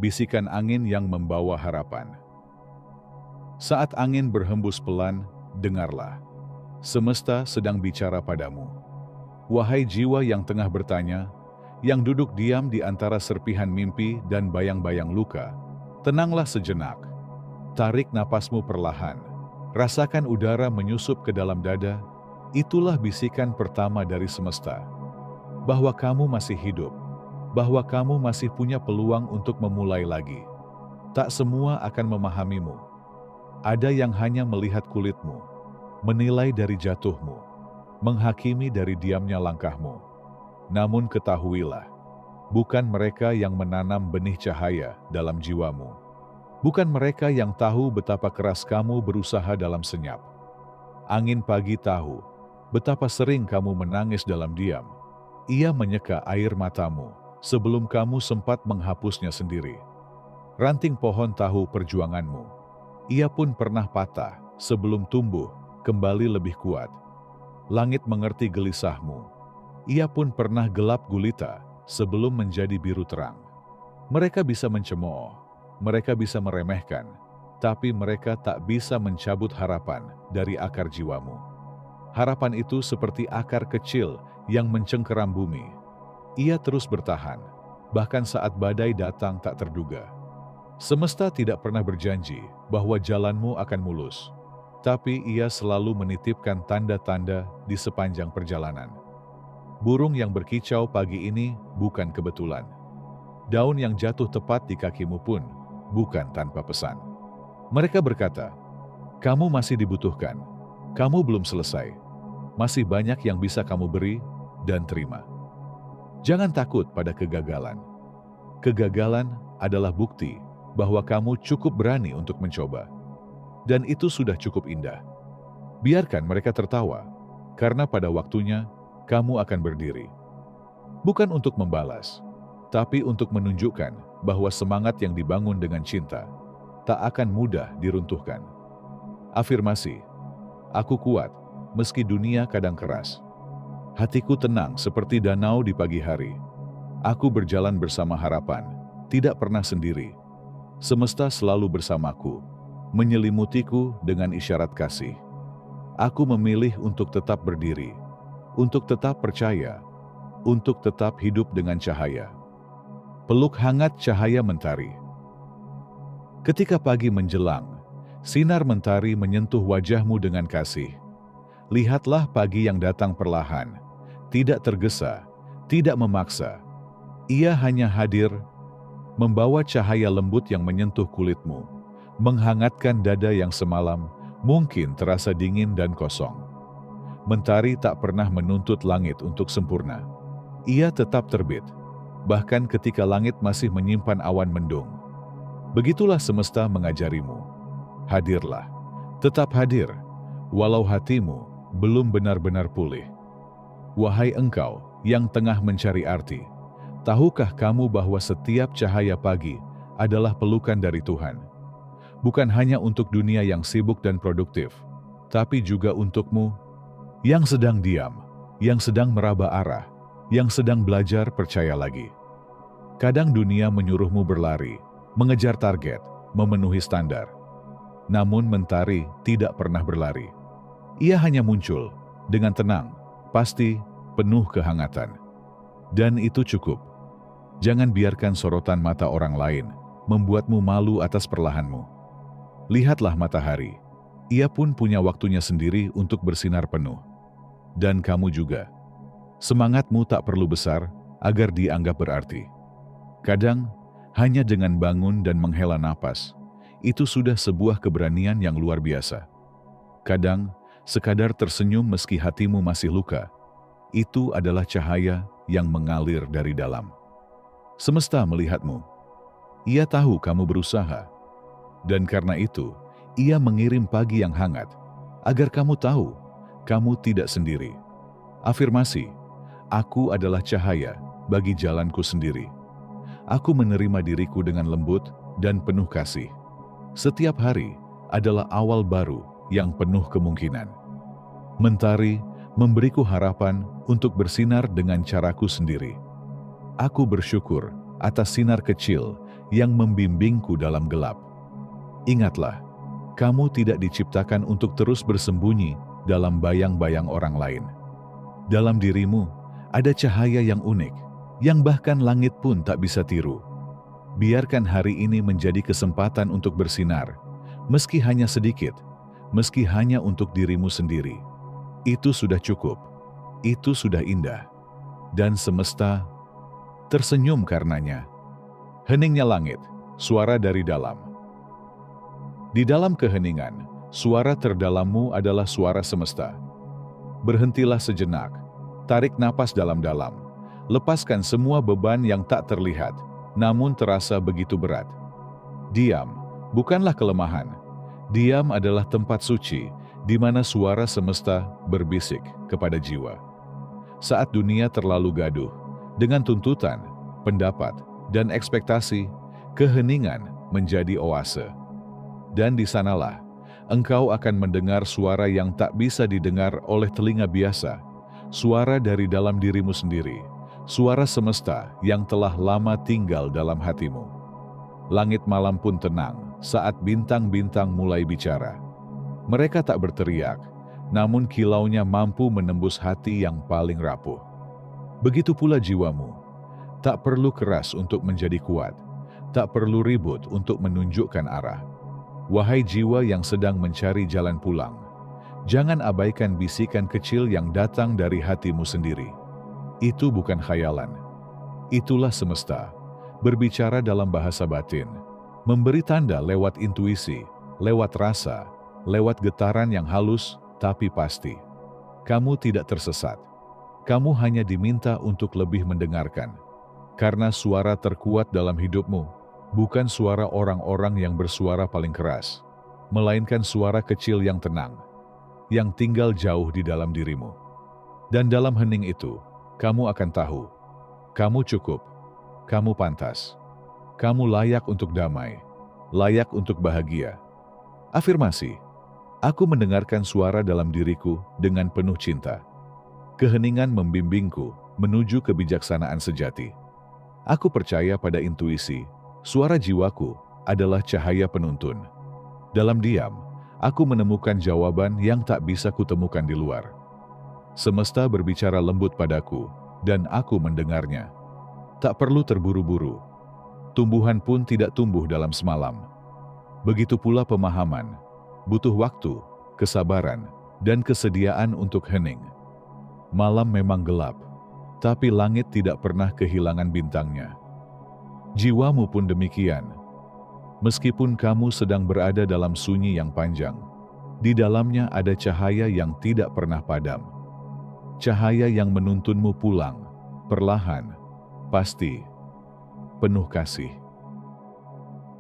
bisikan angin yang membawa harapan. Saat angin berhembus pelan, dengarlah. Semesta sedang bicara padamu. Wahai jiwa yang tengah bertanya, yang duduk diam di antara serpihan mimpi dan bayang-bayang luka, tenanglah sejenak. Tarik napasmu perlahan. Rasakan udara menyusup ke dalam dada. Itulah bisikan pertama dari semesta. Bahwa kamu masih hidup. Bahwa kamu masih punya peluang untuk memulai lagi. Tak semua akan memahamimu. Ada yang hanya melihat kulitmu, menilai dari jatuhmu, menghakimi dari diamnya langkahmu. Namun ketahuilah, bukan mereka yang menanam benih cahaya dalam jiwamu. Bukan mereka yang tahu betapa keras kamu berusaha dalam senyap. Angin pagi tahu betapa sering kamu menangis dalam diam. Ia menyeka air matamu sebelum kamu sempat menghapusnya sendiri. Ranting pohon tahu perjuanganmu. Ia pun pernah patah sebelum tumbuh kembali lebih kuat. Langit mengerti gelisahmu. Ia pun pernah gelap gulita sebelum menjadi biru terang. Mereka bisa mencemooh, mereka bisa meremehkan, tapi mereka tak bisa mencabut harapan dari akar jiwamu. Harapan itu seperti akar kecil yang mencengkeram bumi. Ia terus bertahan, bahkan saat badai datang tak terduga. Semesta tidak pernah berjanji bahwa jalanmu akan mulus, tapi ia selalu menitipkan tanda-tanda di sepanjang perjalanan. Burung yang berkicau pagi ini bukan kebetulan. Daun yang jatuh tepat di kakimu pun bukan tanpa pesan. Mereka berkata, kamu masih dibutuhkan, kamu belum selesai, masih banyak yang bisa kamu beri dan terima. Jangan takut pada kegagalan. Kegagalan adalah bukti bahwa kamu cukup berani untuk mencoba. Dan itu sudah cukup indah. Biarkan mereka tertawa, karena pada waktunya kamu akan berdiri. Bukan untuk membalas, tapi untuk menunjukkan bahwa semangat yang dibangun dengan cinta tak akan mudah diruntuhkan. Afirmasi, aku kuat meski dunia kadang keras. Hatiku tenang seperti danau di pagi hari. Aku berjalan bersama harapan, tidak pernah sendiri. Semesta selalu bersamaku, menyelimutiku dengan isyarat kasih. Aku memilih untuk tetap berdiri, untuk tetap percaya, untuk tetap hidup dengan cahaya. Peluk hangat cahaya mentari. Ketika pagi menjelang, sinar mentari menyentuh wajahmu dengan kasih. Lihatlah pagi yang datang perlahan, tidak tergesa, tidak memaksa. Ia hanya hadir, membawa cahaya lembut yang menyentuh kulitmu, menghangatkan dada yang semalam mungkin terasa dingin dan kosong. Mentari tak pernah menuntut langit untuk sempurna. Ia tetap terbit, bahkan ketika langit masih menyimpan awan mendung. Begitulah semesta mengajarimu. Hadirlah, tetap hadir, walau hatimu belum benar-benar pulih. Wahai engkau yang tengah mencari arti, tahukah kamu bahwa setiap cahaya pagi adalah pelukan dari Tuhan? Bukan hanya untuk dunia yang sibuk dan produktif, tapi juga untukmu yang sedang diam, yang sedang meraba arah, yang sedang belajar percaya lagi. Kadang dunia menyuruhmu berlari, mengejar target, memenuhi standar. Namun mentari tidak pernah berlari. Ia hanya muncul dengan tenang, pasti penuh kehangatan. Dan itu cukup. Jangan biarkan sorotan mata orang lain membuatmu malu atas perlahanmu. Lihatlah matahari. Ia pun punya waktunya sendiri untuk bersinar penuh. Dan kamu juga. Semangatmu tak perlu besar agar dianggap berarti. Kadang, hanya dengan bangun dan menghela napas, itu sudah sebuah keberanian yang luar biasa. Kadang, sekadar tersenyum meski hatimu masih luka, itu adalah cahaya yang mengalir dari dalam. Semesta melihatmu. Ia tahu kamu berusaha. Dan karena itu, ia mengirim pagi yang hangat, agar kamu tahu, kamu tidak sendiri. Afirmasi, aku adalah cahaya bagi jalanku sendiri. Aku menerima diriku dengan lembut dan penuh kasih. Setiap hari adalah awal baru yang penuh kemungkinan. Mentari memberiku harapan untuk bersinar dengan caraku sendiri. Aku bersyukur atas sinar kecil yang membimbingku dalam gelap. Ingatlah, kamu tidak diciptakan untuk terus bersembunyi dalam bayang-bayang orang lain. Dalam dirimu ada cahaya yang unik, yang bahkan langit pun tak bisa tiru. Biarkan hari ini menjadi kesempatan untuk bersinar, meski hanya sedikit, meski hanya untuk dirimu sendiri. Itu sudah cukup, itu sudah indah, dan semesta tersenyum karenanya. Heningnya langit, suara dari dalam. Di dalam keheningan, suara terdalammu adalah suara semesta. Berhentilah sejenak, tarik napas dalam-dalam, lepaskan semua beban yang tak terlihat, namun terasa begitu berat. Diam, bukanlah kelemahan. Diam adalah tempat suci, di mana suara semesta berbisik kepada jiwa. Saat dunia terlalu gaduh, dengan tuntutan, pendapat, dan ekspektasi, keheningan menjadi oase. Dan di sanalah, engkau akan mendengar suara yang tak bisa didengar oleh telinga biasa, suara dari dalam dirimu sendiri, suara semesta yang telah lama tinggal dalam hatimu. Langit malam pun tenang saat bintang-bintang mulai bicara. Mereka tak berteriak, namun kilaunya mampu menembus hati yang paling rapuh. Begitu pula jiwamu. Tak perlu keras untuk menjadi kuat, tak perlu ribut untuk menunjukkan arah. Wahai jiwa yang sedang mencari jalan pulang, jangan abaikan bisikan kecil yang datang dari hatimu sendiri. Itu bukan khayalan. Itulah semesta, berbicara dalam bahasa batin, memberi tanda lewat intuisi, lewat rasa, lewat getaran yang halus tapi pasti. Kamu tidak tersesat. Kamu hanya diminta untuk lebih mendengarkan. Karena suara terkuat dalam hidupmu bukan suara orang-orang yang bersuara paling keras, melainkan suara kecil yang tenang, yang tinggal jauh di dalam dirimu. Dan dalam hening itu, kamu akan tahu, kamu cukup, kamu pantas, kamu layak untuk damai, layak untuk bahagia. Afirmasi, aku mendengarkan suara dalam diriku dengan penuh cinta. Keheningan membimbingku menuju kebijaksanaan sejati. Aku percaya pada intuisi, suara jiwaku adalah cahaya penuntun. Dalam diam, aku menemukan jawaban yang tak bisa kutemukan di luar. Semesta berbicara lembut padaku, dan aku mendengarnya. Tak perlu terburu-buru. Tumbuhan pun tidak tumbuh dalam semalam. Begitu pula pemahaman, butuh waktu, kesabaran, dan kesediaan untuk hening. Malam memang gelap, tapi langit tidak pernah kehilangan bintangnya. Jiwamu pun demikian. Meskipun kamu sedang berada dalam sunyi yang panjang, di dalamnya ada cahaya yang tidak pernah padam. Cahaya yang menuntunmu pulang, perlahan, pasti, penuh kasih.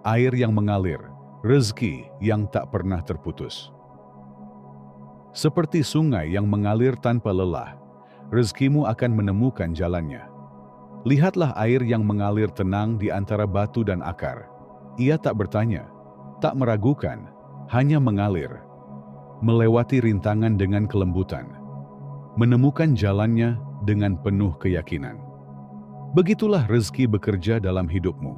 Air yang mengalir, rezeki yang tak pernah terputus. Seperti sungai yang mengalir tanpa lelah, rezekimu akan menemukan jalannya. Lihatlah air yang mengalir tenang di antara batu dan akar. Ia tak bertanya, tak meragukan, hanya mengalir. Melewati rintangan dengan kelembutan. Menemukan jalannya dengan penuh keyakinan. Begitulah rezeki bekerja dalam hidupmu.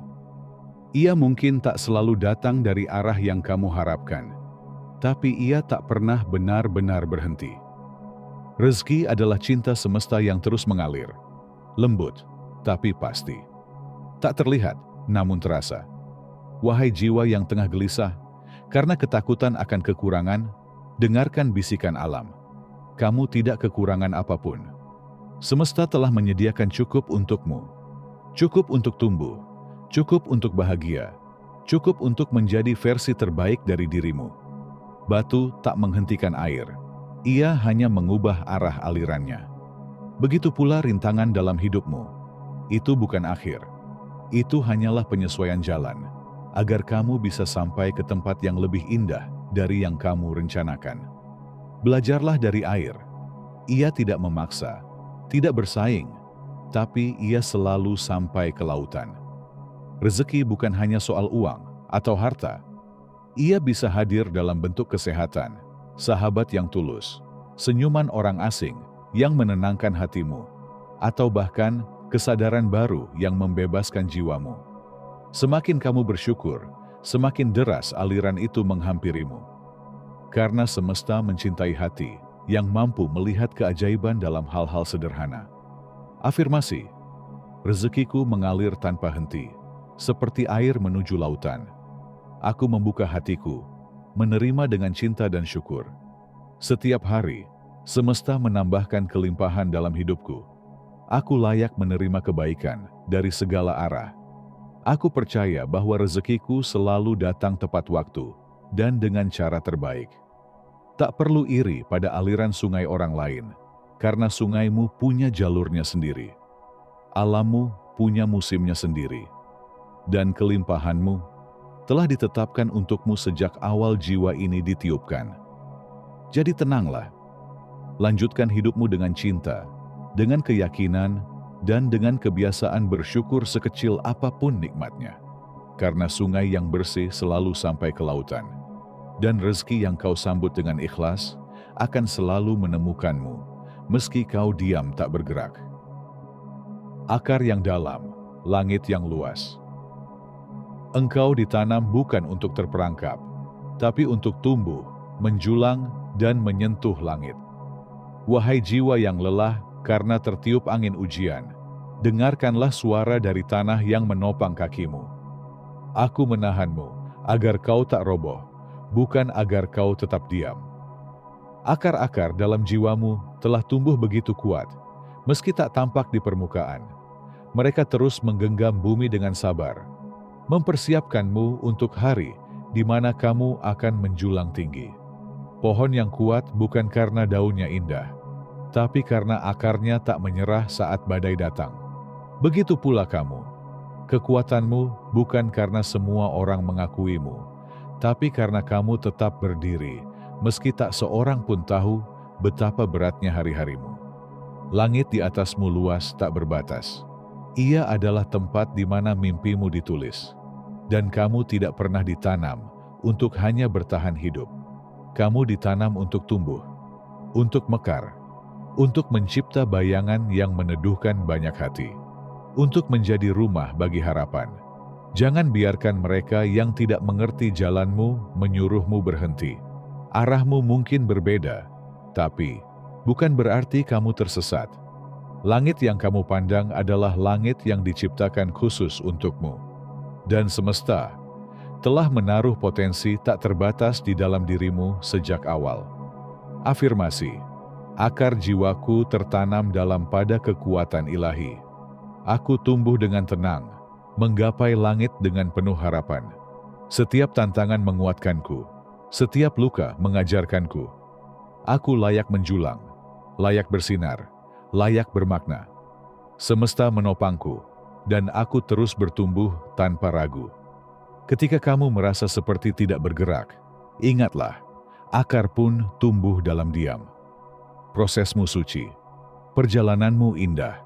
Ia mungkin tak selalu datang dari arah yang kamu harapkan, tapi ia tak pernah benar-benar berhenti. Rezeki adalah cinta semesta yang terus mengalir, lembut, tapi pasti. Tak terlihat, namun terasa. Wahai jiwa yang tengah gelisah, karena ketakutan akan kekurangan, dengarkan bisikan alam. Kamu tidak kekurangan apapun. Semesta telah menyediakan cukup untukmu. Cukup untuk tumbuh, cukup untuk bahagia, cukup untuk menjadi versi terbaik dari dirimu. Batu tak menghentikan air. Ia hanya mengubah arah alirannya. Begitu pula rintangan dalam hidupmu. Itu bukan akhir. Itu hanyalah penyesuaian jalan, agar kamu bisa sampai ke tempat yang lebih indah dari yang kamu rencanakan. Belajarlah dari air. Ia tidak memaksa, tidak bersaing, tapi ia selalu sampai ke lautan. Rezeki bukan hanya soal uang atau harta. Ia bisa hadir dalam bentuk kesehatan, sahabat yang tulus, senyuman orang asing yang menenangkan hatimu, atau bahkan kesadaran baru yang membebaskan jiwamu. Semakin kamu bersyukur, semakin deras aliran itu menghampirimu. Karena semesta mencintai hati yang mampu melihat keajaiban dalam hal-hal sederhana. Afirmasi, rezekiku mengalir tanpa henti, seperti air menuju lautan. Aku membuka hatiku, menerima dengan cinta dan syukur. Setiap hari, semesta menambahkan kelimpahan dalam hidupku. Aku layak menerima kebaikan dari segala arah. Aku percaya bahwa rezekiku selalu datang tepat waktu dan dengan cara terbaik. Tak perlu iri pada aliran sungai orang lain, karena sungaimu punya jalurnya sendiri. Alammu punya musimnya sendiri. Dan kelimpahanmu telah ditetapkan untukmu sejak awal jiwa ini ditiupkan. Jadi tenanglah. Lanjutkan hidupmu dengan cinta, dengan keyakinan, dan dengan kebiasaan bersyukur sekecil apapun nikmatnya. Karena sungai yang bersih selalu sampai ke lautan. Dan rezeki yang kau sambut dengan ikhlas akan selalu menemukanmu, meski kau diam tak bergerak. Akar yang dalam, langit yang luas. Engkau ditanam bukan untuk terperangkap, tapi untuk tumbuh, menjulang, dan menyentuh langit. Wahai jiwa yang lelah karena tertiup angin ujian, dengarkanlah suara dari tanah yang menopang kakimu. Aku menahanmu agar kau tak roboh, bukan agar kau tetap diam. Akar-akar dalam jiwamu telah tumbuh begitu kuat, meski tak tampak di permukaan. Mereka terus menggenggam bumi dengan sabar, mempersiapkanmu untuk hari di mana kamu akan menjulang tinggi. Pohon yang kuat bukan karena daunnya indah, tapi karena akarnya tak menyerah saat badai datang. Begitu pula kamu. Kekuatanmu bukan karena semua orang mengakuimu, tapi karena kamu tetap berdiri, meski tak seorang pun tahu betapa beratnya hari-harimu. Langit di atasmu luas tak berbatas. Ia adalah tempat di mana mimpimu ditulis. Dan kamu tidak pernah ditanam untuk hanya bertahan hidup. Kamu ditanam untuk tumbuh, untuk mekar, untuk mencipta bayangan yang meneduhkan banyak hati, untuk menjadi rumah bagi harapan. Jangan biarkan mereka yang tidak mengerti jalanmu menyuruhmu berhenti. Arahmu mungkin berbeda, tapi bukan berarti kamu tersesat. Langit yang kamu pandang adalah langit yang diciptakan khusus untukmu. Dan semesta telah menaruh potensi tak terbatas di dalam dirimu sejak awal. Afirmasi, akar jiwaku tertanam dalam pada kekuatan ilahi. Aku tumbuh dengan tenang, menggapai langit dengan penuh harapan. Setiap tantangan menguatkanku, setiap luka mengajarkanku. Aku layak menjulang, layak bersinar, layak bermakna. Semesta menopangku, dan aku terus bertumbuh tanpa ragu. Ketika kamu merasa seperti tidak bergerak, ingatlah, akar pun tumbuh dalam diam. Prosesmu suci, perjalananmu indah.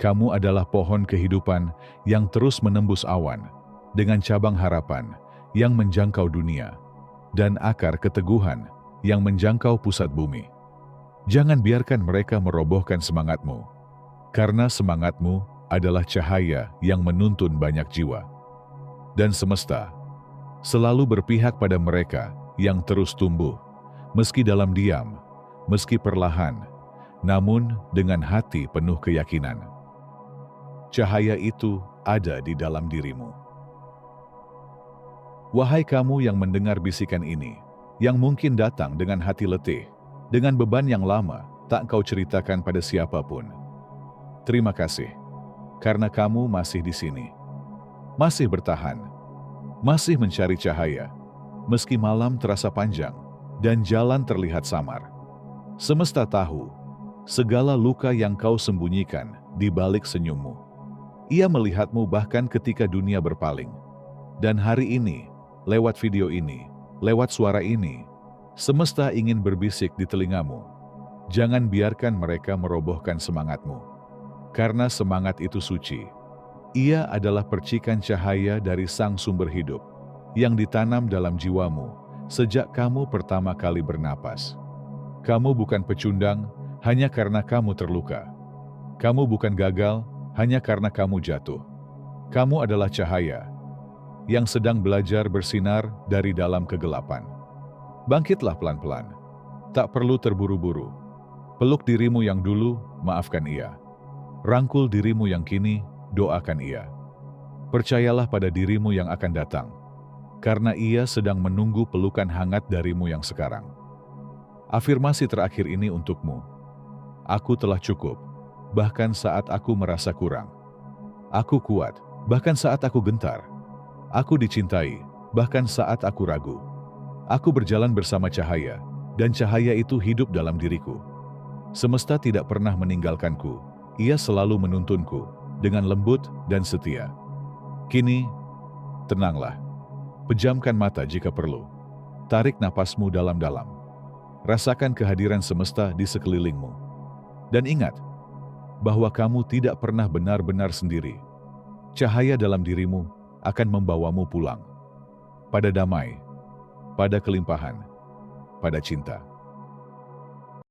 Kamu adalah pohon kehidupan yang terus menembus awan, dengan cabang harapan yang menjangkau dunia, dan akar keteguhan yang menjangkau pusat bumi. Jangan biarkan mereka merobohkan semangatmu, karena semangatmu adalah cahaya yang menuntun banyak jiwa. Dan semesta selalu berpihak pada mereka yang terus tumbuh, meski dalam diam, meski perlahan, namun dengan hati penuh keyakinan. Cahaya itu ada di dalam dirimu. Wahai kamu yang mendengar bisikan ini, yang mungkin datang dengan hati letih, dengan beban yang lama tak kau ceritakan pada siapapun. Terima kasih, karena kamu masih di sini. Masih bertahan, masih mencari cahaya, meski malam terasa panjang dan jalan terlihat samar. Semesta tahu segala luka yang kau sembunyikan di balik senyummu. Ia melihatmu bahkan ketika dunia berpaling. Dan hari ini, lewat video ini, lewat suara ini, semesta ingin berbisik di telingamu. Jangan biarkan mereka merobohkan semangatmu. Karena semangat itu suci. Ia adalah percikan cahaya dari Sang Sumber Hidup yang ditanam dalam jiwamu sejak kamu pertama kali bernapas. Kamu bukan pecundang hanya karena kamu terluka. Kamu bukan gagal hanya karena kamu jatuh. Kamu adalah cahaya yang sedang belajar bersinar dari dalam kegelapan. Bangkitlah pelan-pelan. Tak perlu terburu-buru. Peluk dirimu yang dulu, maafkan ia. Rangkul dirimu yang kini, doakan ia. Percayalah pada dirimu yang akan datang, karena ia sedang menunggu pelukan hangat darimu yang sekarang. Afirmasi terakhir ini untukmu. Aku telah cukup, bahkan saat aku merasa kurang. Aku kuat, bahkan saat aku gentar. Aku dicintai, bahkan saat aku ragu. Aku berjalan bersama cahaya, dan cahaya itu hidup dalam diriku. Semesta tidak pernah meninggalkanku, ia selalu menuntunku, dengan lembut dan setia. Kini, tenanglah. Pejamkan mata jika perlu. Tarik napasmu dalam-dalam. Rasakan kehadiran semesta di sekelilingmu. Dan ingat, bahwa kamu tidak pernah benar-benar sendiri. Cahaya dalam dirimu akan membawamu pulang. Pada damai, pada kelimpahan, pada cinta.